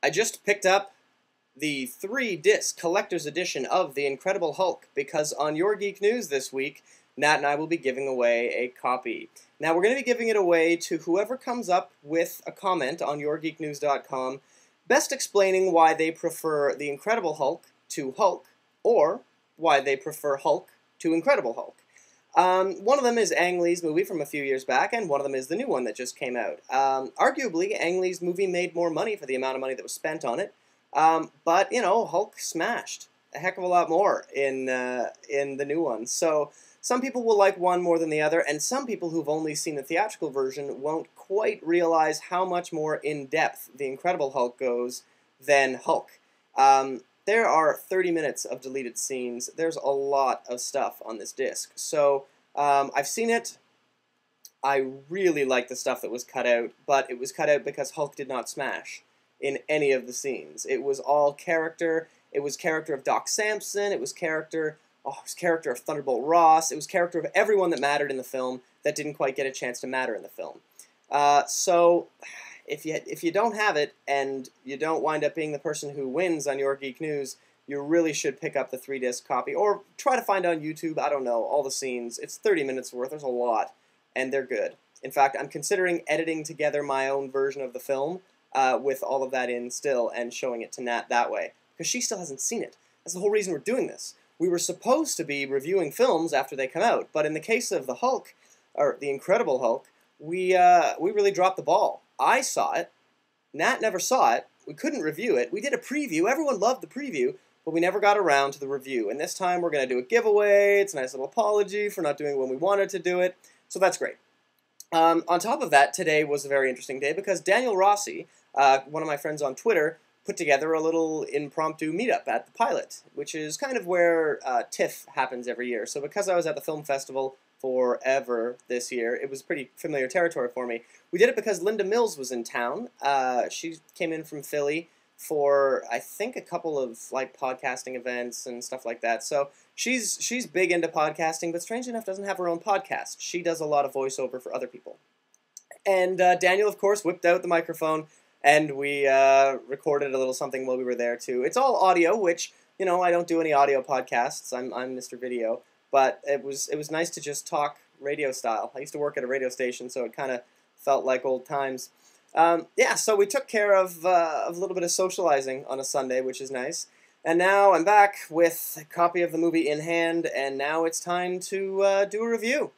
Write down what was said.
I just picked up the 3-disc collector's edition of The Incredible Hulk because on Your Geek News this week, Nat and I will be giving away a copy. Now, we're going to be giving it away to whoever comes up with a comment on YourGeekNews.com best explaining why they prefer The Incredible Hulk to Hulk, or why they prefer Hulk to Incredible Hulk. One of them is Ang Lee's movie from a few years back, and one of them is the new one that just came out. Arguably, Ang Lee's movie made more money for the amount of money that was spent on it, but, you know, Hulk smashed a heck of a lot more in the new one. So some people will like one more than the other, and some people who've only seen the theatrical version won't quite realize how much more in-depth The Incredible Hulk goes than Hulk. There are 30 minutes of deleted scenes. There's a lot of stuff on this disc. So I've seen it. I really like the stuff that was cut out, but it was cut out because Hulk did not smash in any of the scenes. It was all character. It was character of Doc Samson. It was character of Thunderbolt Ross. It was character of everyone that mattered in the film that didn't quite get a chance to matter in the film. So if you don't have it and you don't wind up being the person who wins on Your Geek News, you really should pick up the 3-disc copy or try to find on YouTube, I don't know, all the scenes. It's 30 minutes worth. There's a lot, and they're good. In fact, I'm considering editing together my own version of the film with all of that in still and showing it to Nat that way, because she still hasn't seen it. That's the whole reason we're doing this. We were supposed to be reviewing films after they come out, but in the case of the Hulk, or the Incredible Hulk, we really dropped the ball. I saw it. Nat never saw it. We couldn't review it. We did a preview. Everyone loved the preview, but we never got around to the review. And this time we're going to do a giveaway. It's a nice little apology for not doing it when we wanted to do it. So that's great. On top of that, today was a very interesting day because Daniel Rossi, one of my friends on Twitter, put together a little impromptu meetup at the Pilot, which is kind of where TIFF happens every year. So because I was at the film festival forever this year, it was pretty familiar territory for me. We did it because Linda Mills was in town. She came in from Philly for, I think, a couple of like podcasting events and stuff like that. So she's big into podcasting, but strangely enough doesn't have her own podcast. She does a lot of voiceover for other people. And Daniel, of course, whipped out the microphone, and we recorded a little something while we were there too. It's all audio, which, you know, I don't do any audio podcasts. I'm Mr. Video. But it was nice to just talk radio style. I used to work at a radio station, so it kind of felt like old times. Yeah, so we took care of a little bit of socializing on a Sunday, which is nice. And now I'm back with a copy of the movie in hand, and now it's time to do a review.